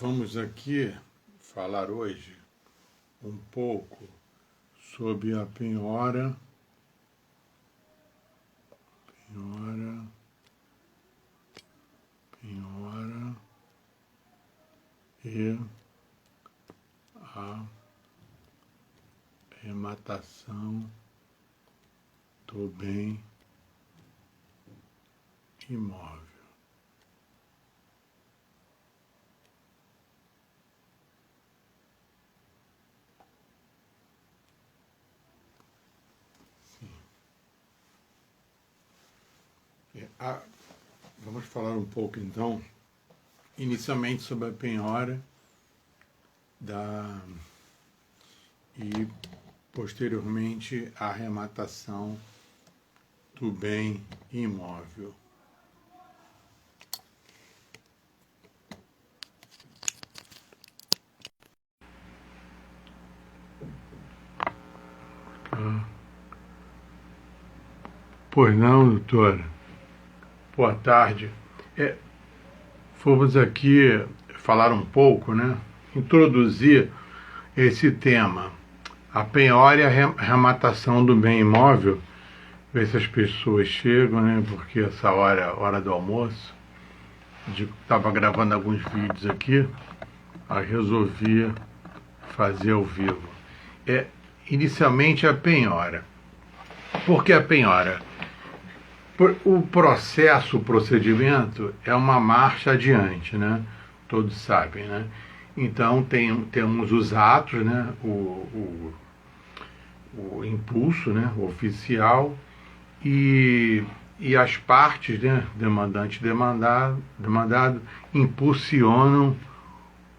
Vamos aqui falar hoje um pouco sobre a penhora e a arrematação do bem imóvel. Vamos falar um pouco, então, inicialmente sobre a penhora e, posteriormente, a arrematação do bem imóvel. Pois não, doutora? Boa tarde. Fomos aqui falar um pouco, né? Introduzir esse tema, a penhora e a arrematação do bem imóvel, ver se as pessoas chegam, né? Porque essa hora do almoço, estava gravando alguns vídeos aqui, aí resolvi fazer ao vivo. Inicialmente a penhora. Por que a penhora? O procedimento é uma marcha adiante, né? Todos sabem, né? Então temos os atos, né? O impulso, né? O oficial e as partes, né? Demandante e demandado impulsionam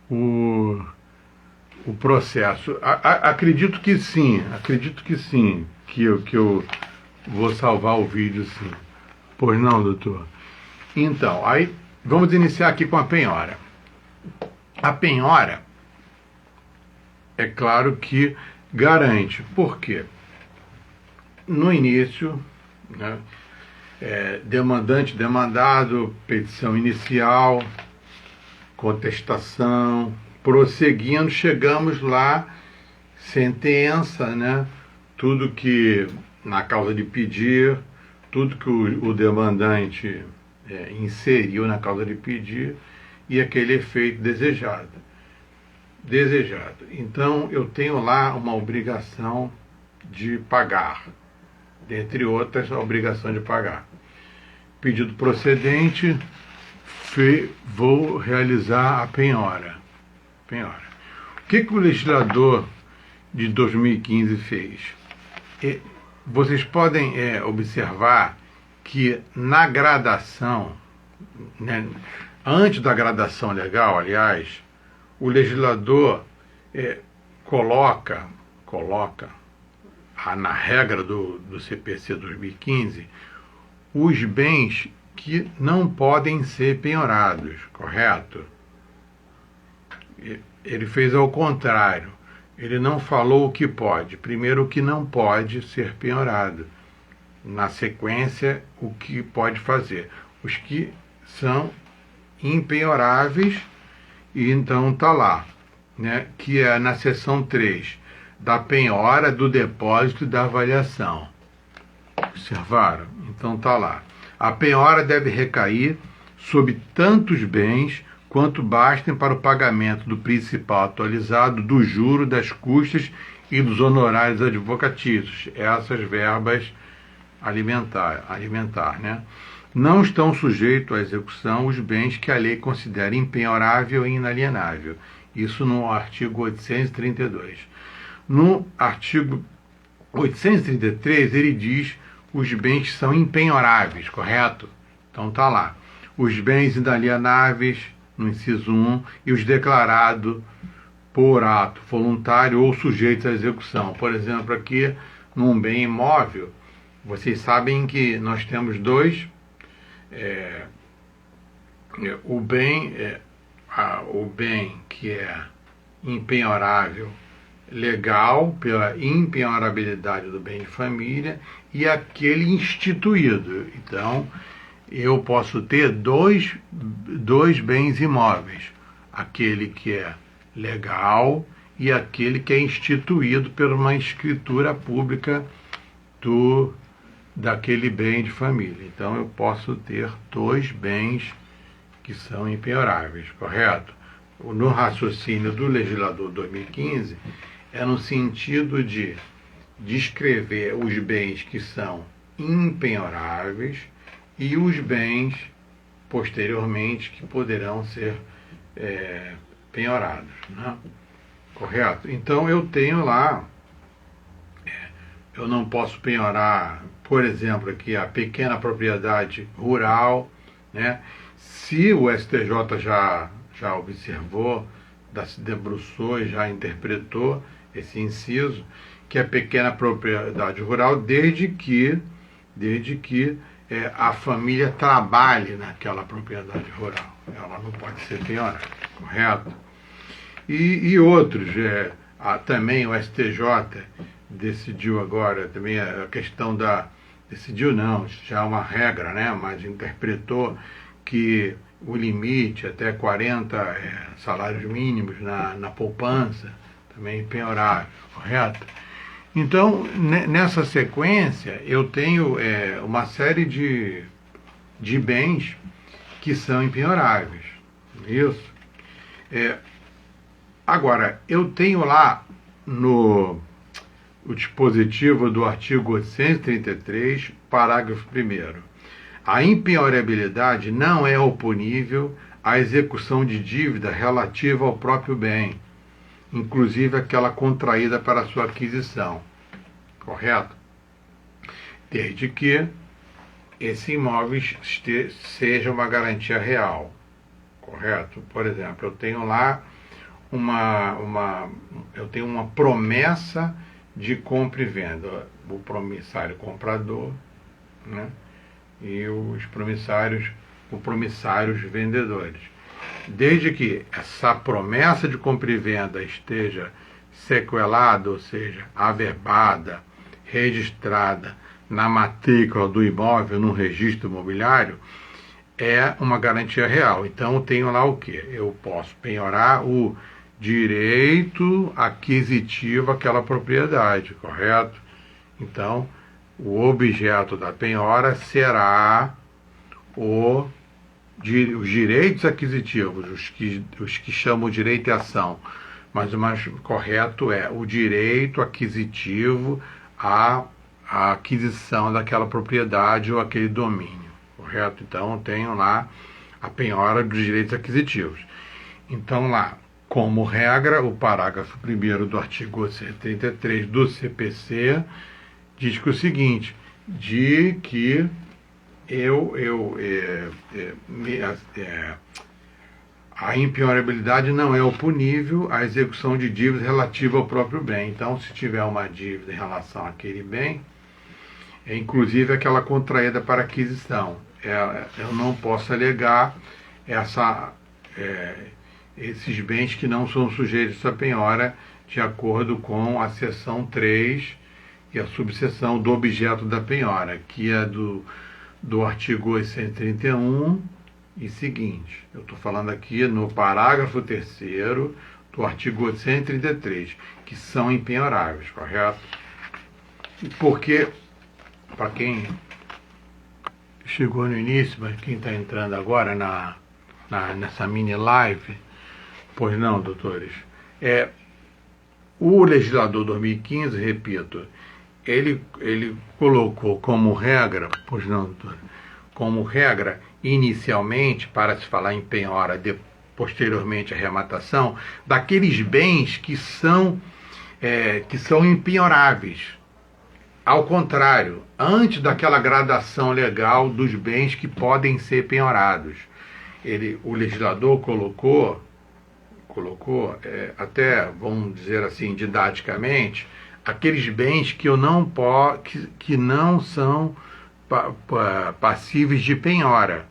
o processo. Acredito que sim, que eu vou salvar o vídeo, sim. Pois não, doutor? Então, aí vamos iniciar aqui com a penhora. A penhora, é claro que garante. Por quê? No início, né, demandante, demandado, petição inicial, contestação, prosseguindo, chegamos lá, sentença, né, tudo que na causa de pedir, tudo que o demandante inseriu na causa de pedir e aquele efeito desejado. Então, eu tenho lá uma obrigação de pagar, dentre outras, a obrigação de pagar. Pedido procedente, vou realizar a penhora. O que o legislador de 2015 fez? Vocês podem observar que na gradação, né, antes da gradação legal, aliás, o legislador coloca na regra do CPC 2015 os bens que não podem ser penhorados, correto? Ele fez ao contrário. Ele não falou o que pode. Primeiro, o que não pode ser penhorado. Na sequência, o que pode fazer. Os que são impenhoráveis, e então está lá, né? Que é na seção 3, da penhora, do depósito e da avaliação. Observaram? Então está lá. A penhora deve recair sobre tantos bens quanto bastem para o pagamento do principal atualizado, do juro, das custas e dos honorários advocatícios, essas verbas alimentar, né? Não estão sujeitos à execução os bens que a lei considera impenhorável e inalienável. Isso no artigo 832. No artigo 833, ele diz os bens que são impenhoráveis, correto? Então está lá. Os bens inalienáveis, no inciso 1, e os declarados por ato voluntário ou sujeitos à execução. Por exemplo, aqui, num bem imóvel, vocês sabem que nós temos dois, o bem que é impenhorável legal, pela impenhorabilidade do bem de família, e aquele instituído. Então, eu posso ter dois bens imóveis. aquele que é legal e aquele que é instituído por uma escritura pública daquele bem de família. Então eu posso ter dois bens que são impenhoráveis, correto? No raciocínio do legislador 2015 é no sentido de descrever os bens que são impenhoráveis e os bens posteriormente que poderão ser penhorados, né? Correto? Então eu tenho lá, eu não posso penhorar, por exemplo, aqui a pequena propriedade rural, né? Se o STJ já observou, se debruçou e já interpretou esse inciso, que é pequena propriedade rural, desde que a família trabalhe naquela propriedade rural. Ela não pode ser penhorada, correto? E outros, também o STJ decidiu agora, também a questão decidiu não, já é uma regra, né? Mas interpretou que o limite até 40 salários mínimos na poupança, também penhorável, correto? Então, nessa sequência, eu tenho uma série de bens que são impenhoráveis. Isso. Agora, eu tenho lá o dispositivo do artigo 833, parágrafo 1º. A impenhorabilidade não é oponível à execução de dívida relativa ao próprio bem, inclusive aquela contraída para sua aquisição, correto? Desde que esse imóvel seja uma garantia real, correto? Por exemplo, eu tenho lá eu tenho uma promessa de compra e venda, o promissário comprador, né? E os promissários vendedores. Desde que essa promessa de compra e venda esteja sequelada, ou seja, averbada, registrada na matrícula do imóvel, no registro imobiliário, é uma garantia real. Então eu tenho lá o quê? Eu posso penhorar o direito aquisitivo àquela propriedade, correto? Então, o objeto da penhora será os direitos aquisitivos, os que chamam de direito de ação, mas o mais correto é o direito aquisitivo à aquisição daquela propriedade ou aquele domínio, correto? Então, eu tenho lá a penhora dos direitos aquisitivos. Então, lá, como regra, o parágrafo 1º do artigo 833 do CPC diz que o seguinte, de que a impenhorabilidade não é oponível à execução de dívida relativa ao próprio bem. Então, se tiver uma dívida em relação àquele bem, inclusive aquela contraída para aquisição, eu não posso alegar esses bens que não são sujeitos à penhora de acordo com a seção 3 e a subseção do objeto da penhora, que é do artigo 831 e seguinte. Eu estou falando aqui no parágrafo 3º do artigo 833, que são impenhoráveis, correto? Porque, para quem chegou no início, mas quem está entrando agora nessa mini live, pois não, doutores, o legislador 2015, repito, ele colocou como regra, pois não, doutor, como regra, inicialmente, para se falar em penhora, posteriormente a arrematação, daqueles bens que são impenhoráveis. Ao contrário, antes daquela gradação legal dos bens que podem ser penhorados. O legislador colocou até, vamos dizer assim, didaticamente, aqueles bens que não são passíveis de penhora,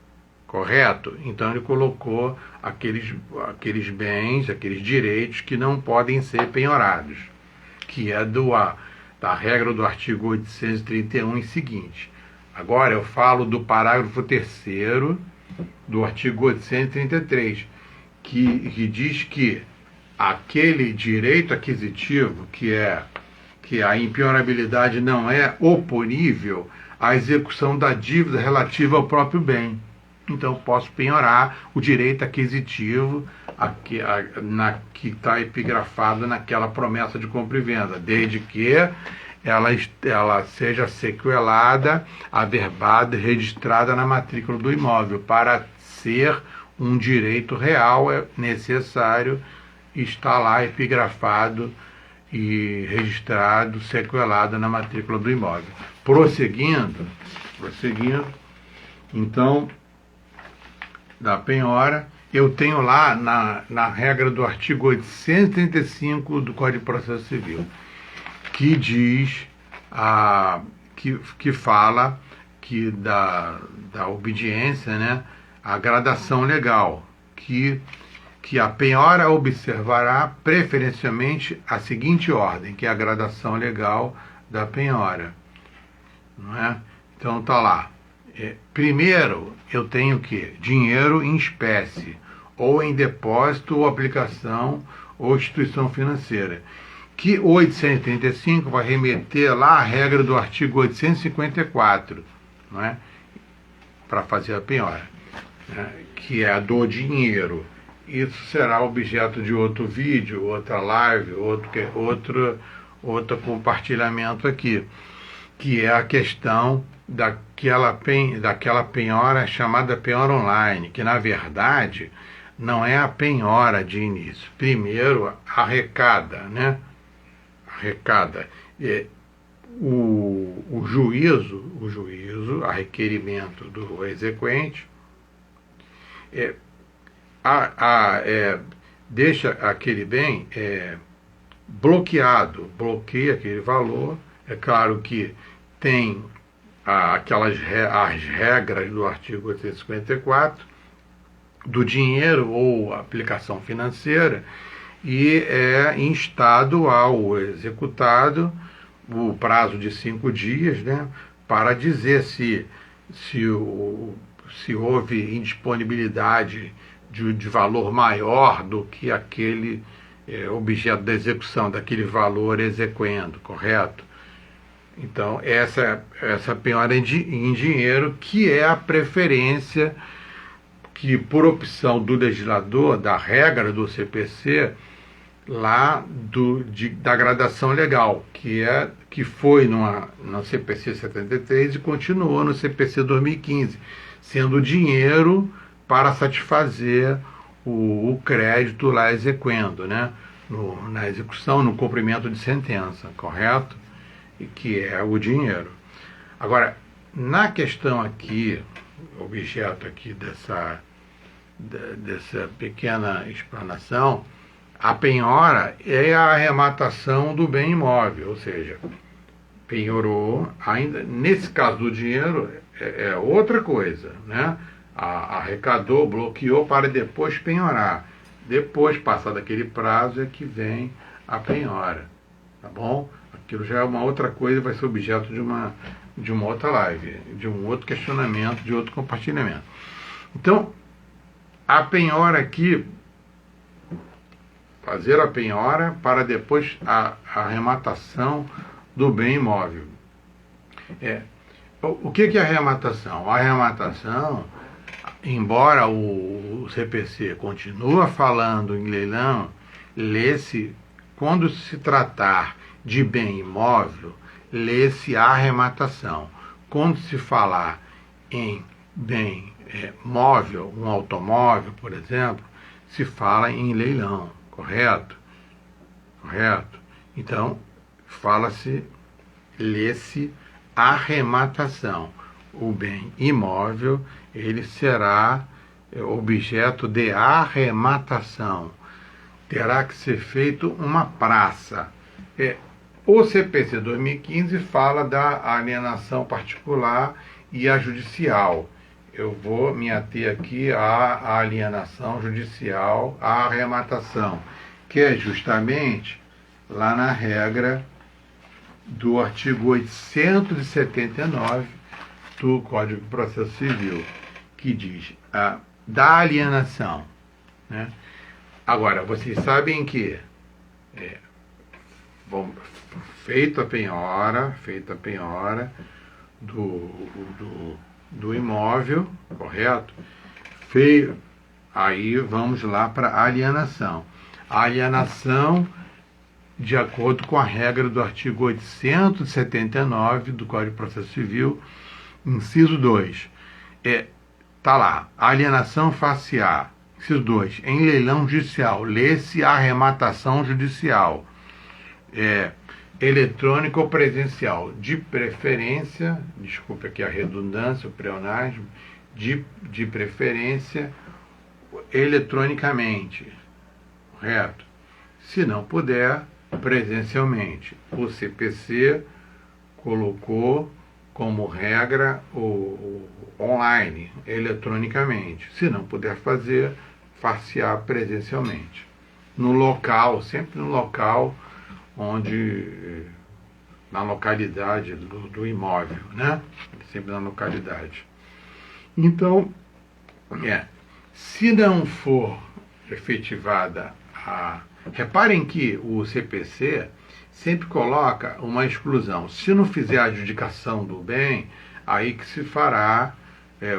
correto? Então ele colocou aqueles bens, aqueles direitos que não podem ser penhorados, que é da regra do artigo 831 e seguinte. Agora eu falo do parágrafo 3º do artigo 833, que diz que aquele direito aquisitivo que a impenhorabilidade não é oponível à execução da dívida relativa ao próprio bem. Então, posso penhorar o direito aquisitivo que está epigrafado naquela promessa de compra e venda, desde que ela seja sequelada, averbada e registrada na matrícula do imóvel. Para ser um direito real, é necessário estar lá epigrafado e registrado, sequelado na matrícula do imóvel. Prosseguindo, então, da penhora, eu tenho lá na regra do artigo 835 do Código de Processo Civil, que diz, que fala que da obediência, né, a gradação legal, que a penhora observará preferencialmente a seguinte ordem, que é a gradação legal da penhora. Não é? Então tá lá. Primeiro, eu tenho o quê? Dinheiro em espécie, ou em depósito, ou aplicação, ou instituição financeira. Que o 835 vai remeter lá à regra do artigo 854, não é? Para fazer a penhora, né? Que é a do dinheiro. Isso será objeto de outro vídeo, outra live, outro compartilhamento aqui, que é a questão daquela penhora chamada penhora online, que na verdade não é a penhora de início. Primeiro arrecada, né? Arrecada. O juízo, a requerimento do exequente, deixa aquele bem bloqueado, bloqueia aquele valor. É claro que tem as regras do artigo 854 do dinheiro ou aplicação financeira, e é instado ao executado o prazo de 5 dias, né, para dizer se houve indisponibilidade de valor maior do que aquele objeto da execução, daquele valor exequendo, correto? Então, essa penhora em dinheiro, que é a preferência que, por opção do legislador, da regra do CPC, lá da gradação legal, que foi no CPC 73 e continuou no CPC 2015, sendo dinheiro para satisfazer o crédito lá exequendo, né? Na execução, no cumprimento de sentença, correto? E que é o dinheiro. Agora, na questão aqui, objeto aqui dessa pequena explanação, a penhora é a arrematação do bem imóvel, ou seja, penhorou, ainda nesse caso do dinheiro é outra coisa, né? Arrecadou, bloqueou para depois penhorar. Depois, passado aquele prazo, é que vem a penhora, tá bom? Aquilo já é uma outra coisa, vai ser objeto de uma outra live, de um outro questionamento, de outro compartilhamento. Então, a penhora aqui, fazer a penhora para depois a arrematação do bem imóvel. O que é a arrematação? A arrematação, embora o CPC continua falando em leilão, lê-se, quando se tratar de bem imóvel, lê-se arrematação. Quando se falar em bem móvel, um automóvel, por exemplo, se fala em leilão, correto? Correto? Então, lê-se arrematação. O bem imóvel, ele será objeto de arrematação. Terá que ser feito uma praça. O CPC 2015 fala da alienação particular e a judicial. Eu vou me ater aqui à alienação judicial, à arrematação, que é justamente lá na regra do artigo 879 do Código de Processo Civil, que diz da alienação, né? Agora, vocês sabem que bom, feita a penhora do imóvel, correto? Aí vamos lá para a alienação. A alienação, de acordo com a regra do artigo 879 do Código de Processo Civil, inciso 2, tá lá, alienação far-se-á, inciso 2, em leilão judicial, lê-se arrematação judicial, eletrônica ou presencial, de preferência, desculpe aqui a redundância, o pleonasmo, de preferência eletronicamente, correto? Se não puder, presencialmente. O CPC colocou como regra o online, eletronicamente. Se não puder fazer, far-se-á presencialmente. No local, sempre no local onde, na localidade do imóvel, né? Sempre na localidade. Então, se não for efetivada a... Reparem que o CPC sempre coloca uma exclusão. Se não fizer a adjudicação do bem, aí que se fará,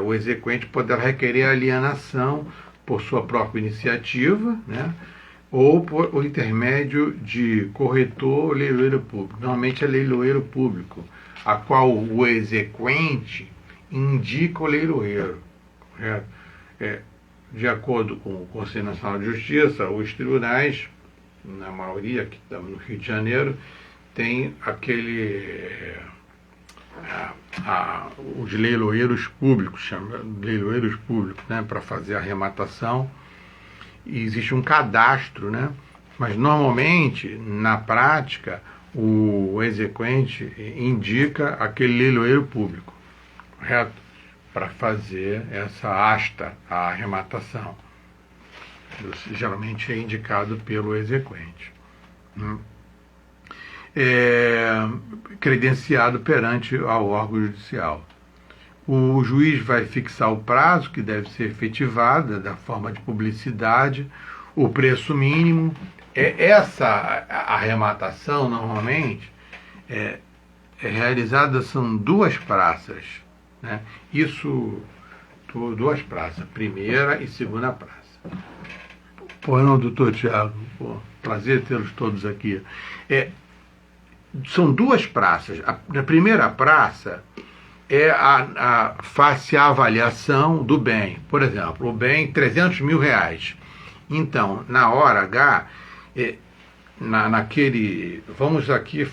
o exequente poderá requerer alienação por sua própria iniciativa, né? Ou por o intermédio de corretor ou leiloeiro público. Normalmente é leiloeiro público, a qual o exequente indica o leiloeiro, correto? De acordo com o Conselho Nacional de Justiça, os tribunais, na maioria, que estamos no Rio de Janeiro, tem os leiloeiros públicos, chamam leiloeiros públicos, né, para fazer a arrematação. E existe um cadastro, né? Mas normalmente, na prática, o exequente indica aquele leiloeiro público, correto? Para fazer essa asta, a arrematação. Geralmente é indicado pelo exequente. Credenciado perante ao órgão judicial. O juiz vai fixar o prazo que deve ser efetivado, da forma de publicidade, o preço mínimo. Essa arrematação, normalmente, é realizada, são duas praças, né? Isso, duas praças, primeira e segunda praça. Pô, não, doutor Tiago, prazer tê-los todos aqui. São duas praças. Na primeira praça faz-se a avaliação do bem. Por exemplo, o bem, 300 mil reais. Então, na hora H, vamos aqui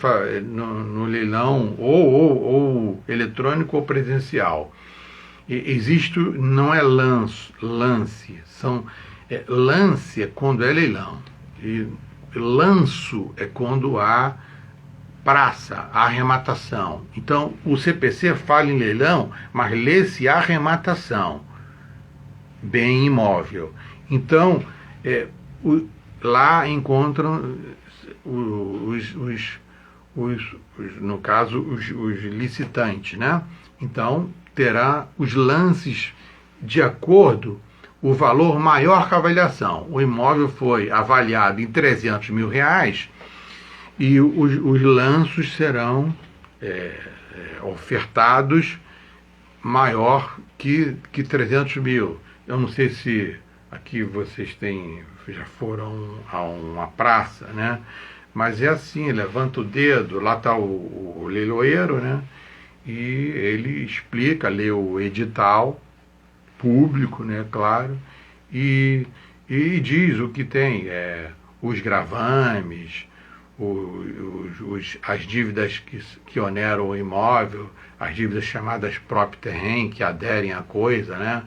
no leilão ou eletrônico ou presencial. Não é lance, lance é quando é leilão, e lanço é quando há praça, a arrematação. Então, o CPC fala em leilão, mas lê-se arrematação, bem imóvel. Então, lá encontram no caso, os licitantes, né? Então, terá os lances de acordo o valor maior que a avaliação. O imóvel foi avaliado em 300 mil reais e os lanços serão ofertados maior que 300 mil. Eu não sei se aqui vocês já foram a uma praça, né? Mas é assim, levanta o dedo, lá está o leiloeiro, né? E ele explica, lê o edital público, né, claro, e diz o que tem, os gravames, as dívidas que oneram o imóvel, as dívidas chamadas próprio terreno, que aderem à coisa, né,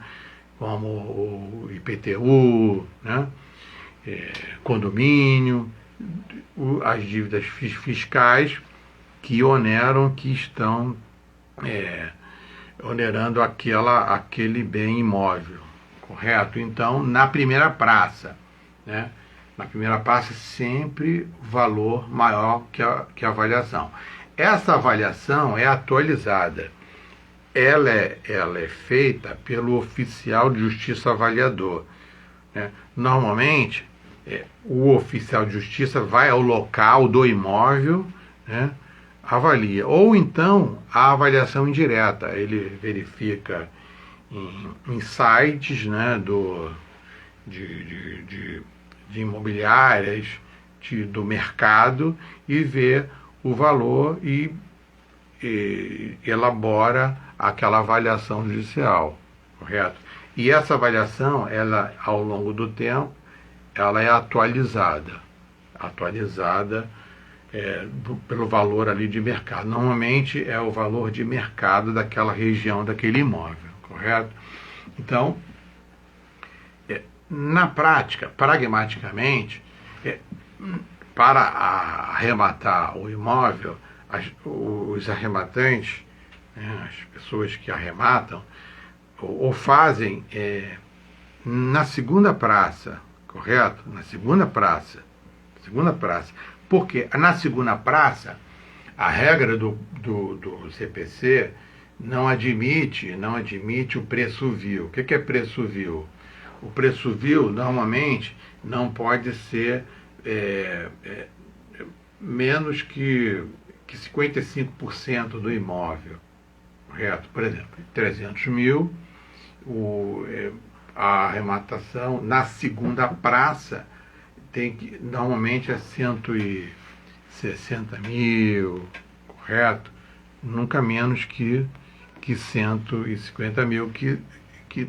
como o IPTU, né, condomínio, as dívidas fiscais que oneram, que estão onerando aquele bem imóvel, correto? Então, na primeira praça, né? Na primeira praça, sempre valor maior que a avaliação. Essa avaliação é atualizada. Ela é feita pelo oficial de justiça avaliador, né? Normalmente, o oficial de justiça vai ao local do imóvel, né, avalia. Ou então a avaliação indireta, ele verifica em sites, né, de imobiliárias, do mercado, e vê o valor e elabora aquela avaliação judicial, correto? E essa avaliação, ela, ao longo do tempo, ela é atualizada pelo valor ali de mercado. Normalmente é o valor de mercado daquela região, daquele imóvel, correto? Então, na prática, pragmaticamente, para arrematar o imóvel, os arrematantes, né, as pessoas que arrematam, ou fazem na segunda praça, correto? Na segunda praça. Porque na segunda praça, a regra do CPC não admite o preço vil. O que é preço vil? O preço vil, normalmente, não pode ser menos que 55% do imóvel, correto? Por exemplo, 300 mil, a arrematação na segunda praça normalmente é 160 mil, correto? Nunca menos que 150 mil, que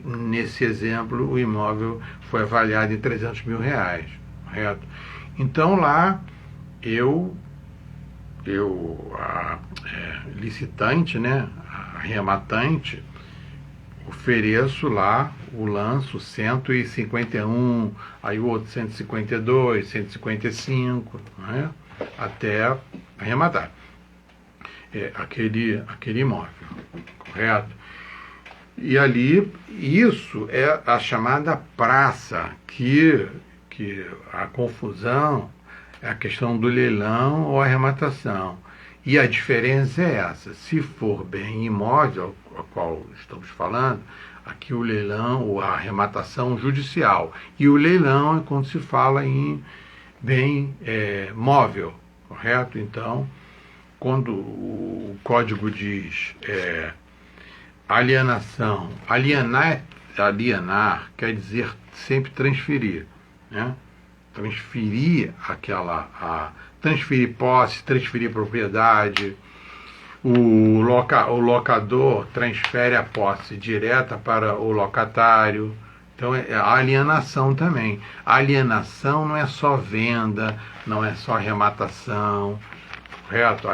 nesse exemplo o imóvel foi avaliado em 300 mil reais, correto? Então lá licitante, né, arrematante, ofereço lá lanço 151, aí o outro 152, 155, né, até arrematar aquele imóvel, correto? E ali, isso é a chamada praça, que a confusão é a questão do leilão ou arrematação. E a diferença é essa: se for bem imóvel, a qual estamos falando, aqui o leilão ou a arrematação judicial. E o leilão é quando se fala em bem móvel, correto? Então, quando o código diz alienação, alienar quer dizer sempre transferir, né? Transferir transferir posse, transferir propriedade. O locador transfere a posse direta para o locatário. Então é a alienação também. A alienação não é só venda, não é só arrematação, correto?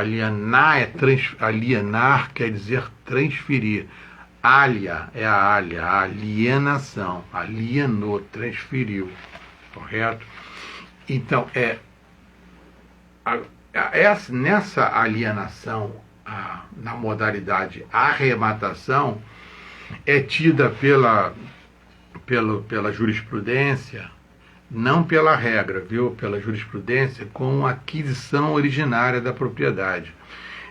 Alienar quer dizer transferir. Alia é a alienação. Alienou, transferiu, correto? Então, nessa alienação, na modalidade arrematação, é tida pela jurisprudência, não pela regra, viu? Pela jurisprudência, como aquisição originária da propriedade.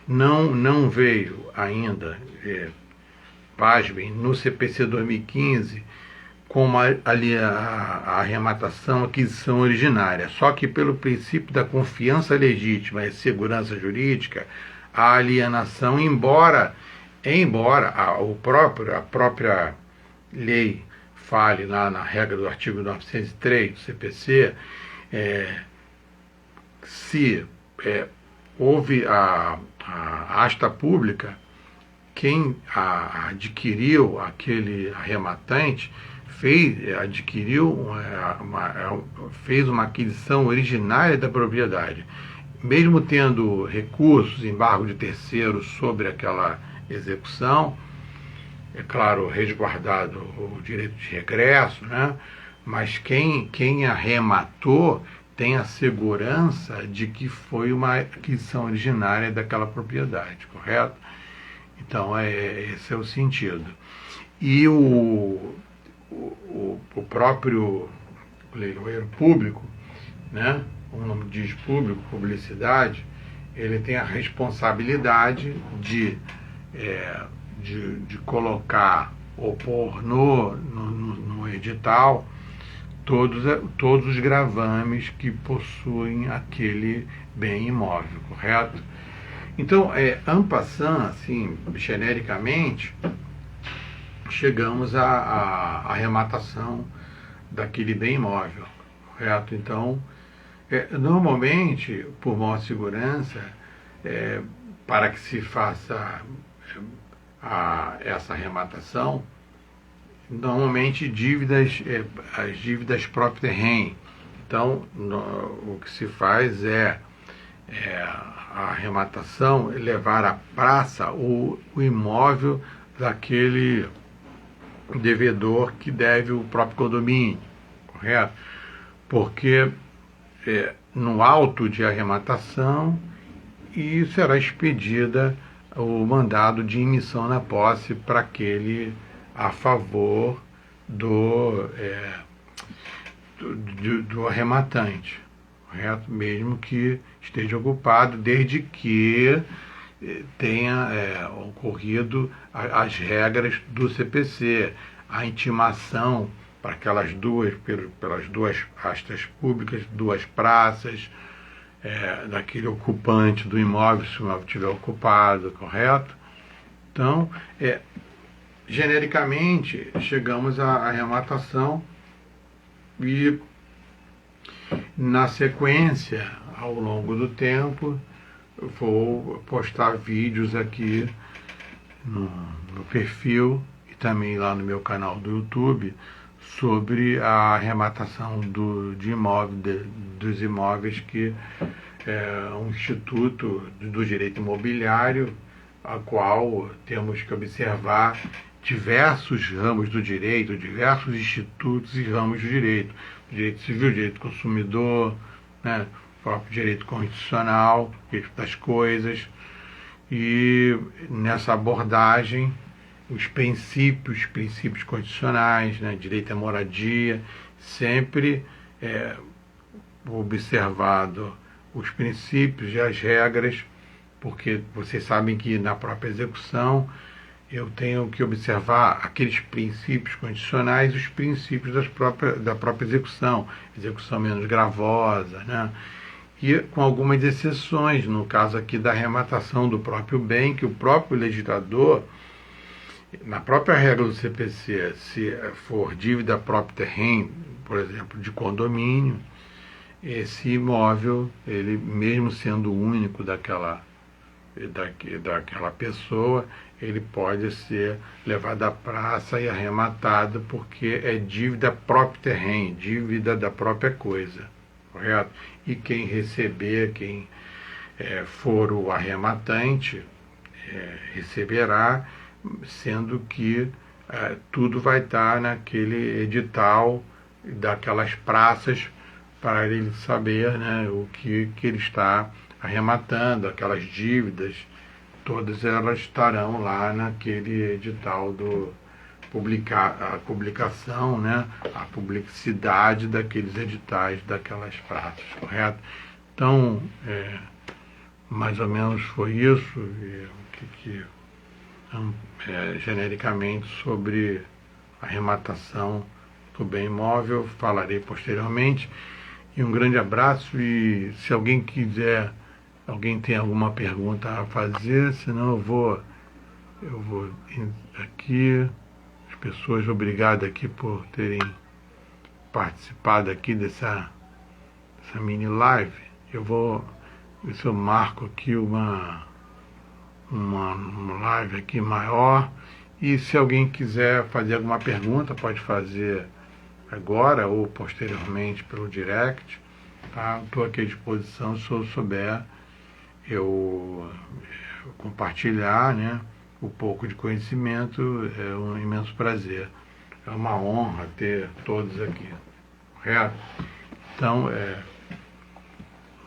Não veio ainda, pasmem, no CPC 2015, como a arrematação, aquisição originária. Só que pelo princípio da confiança legítima e segurança jurídica, a alienação, embora a própria lei fale lá na regra do artigo 903 do CPC, se houve a asta pública, quem adquiriu aquele arrematante fez uma aquisição originária da propriedade, mesmo tendo recursos, embargo de terceiros sobre aquela execução, é claro, resguardado o direito de regresso, né? Mas quem arrematou tem a segurança de que foi uma aquisição originária daquela propriedade, correto? Então, esse é o sentido. E o próprio leiloeiro público, né? O nome diz público, publicidade, ele tem a responsabilidade de colocar ou pôr no edital todos os gravames que possuem aquele bem imóvel, correto? Então, en passant, assim, genericamente, chegamos à arrematação daquele bem imóvel, correto? Então, normalmente, por maior segurança, para que se faça essa arrematação, normalmente as dívidas próprio terreno. Então, o que se faz a arrematação, levar à praça o imóvel daquele devedor que deve o próprio condomínio, correto? Porque no auto de arrematação e será expedida o mandado de emissão na posse para aquele a favor do arrematante, correto? Mesmo que esteja ocupado, desde que tenha ocorrido as regras do CPC, a intimação para aquelas pelas duas astas públicas, duas praças, daquele ocupante do imóvel, se o imóvel estiver ocupado, correto? Então, genericamente, chegamos à arrematação e, na sequência, ao longo do tempo, vou postar vídeos aqui no perfil e também lá no meu canal do YouTube sobre a arrematação dos imóveis que é um instituto do direito imobiliário, a qual temos que observar diversos ramos do direito, diversos institutos e ramos do direito civil, direito do consumidor, né, o próprio direito constitucional, direito das coisas, e nessa abordagem os princípios constitucionais, né, direito à moradia, sempre observado os princípios e as regras, porque vocês sabem que na própria execução eu tenho que observar aqueles princípios constitucionais e os princípios da própria execução menos gravosa, né? E com algumas exceções, no caso aqui da arrematação do próprio bem, que o próprio legislador, na própria regra do CPC, se for dívida próprio terreno, por exemplo, de condomínio, esse imóvel, ele mesmo sendo único daquela pessoa, ele pode ser levado à praça e arrematado porque é dívida próprio terreno, dívida da própria coisa, correto? E quem receber, quem for o arrematante, receberá, sendo que tudo vai estar naquele edital daquelas praças para ele saber, né, o que ele está arrematando, aquelas dívidas, todas elas estarão lá naquele edital a publicação, né, a publicidade daqueles editais, daquelas praças, correto? Então, mais ou menos foi isso, genericamente sobre a arrematação do bem imóvel, falarei posteriormente. E um grande abraço, e se alguém tem alguma pergunta a fazer, senão eu vou aqui. As pessoas, obrigado aqui por terem participado aqui dessa mini live. Eu vou ver se eu marco aqui uma live aqui maior, e se alguém quiser fazer alguma pergunta, pode fazer agora ou posteriormente pelo direct, tá? Estou aqui à disposição, se eu souber eu compartilhar, né, o pouco de conhecimento. É um imenso prazer, é uma honra ter todos aqui, correto? Então,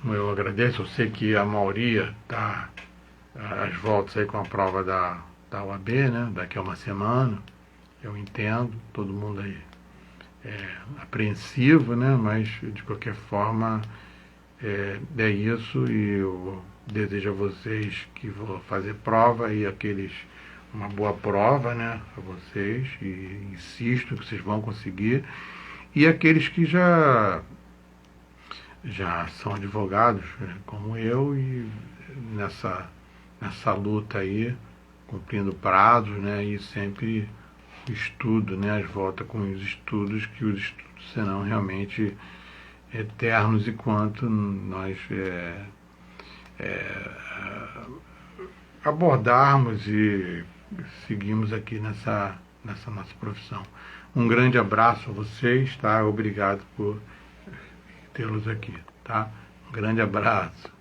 eu agradeço. Eu sei que a maioria está às voltas aí com a prova da OAB, né, daqui a uma semana, eu entendo, todo mundo aí apreensivo, né, mas de qualquer forma é isso, e eu desejo a vocês que vão fazer prova e uma boa prova, né, a vocês, e insisto que vocês vão conseguir. e aqueles que já são advogados, como eu, e nessa luta aí, cumprindo prazos, né, e sempre estudo, né, as voltas com os estudos, que os estudos serão realmente eternos enquanto nós abordarmos e seguimos aqui nessa nossa profissão. Um grande abraço a vocês, tá? Obrigado por tê-los aqui, tá? Um grande abraço.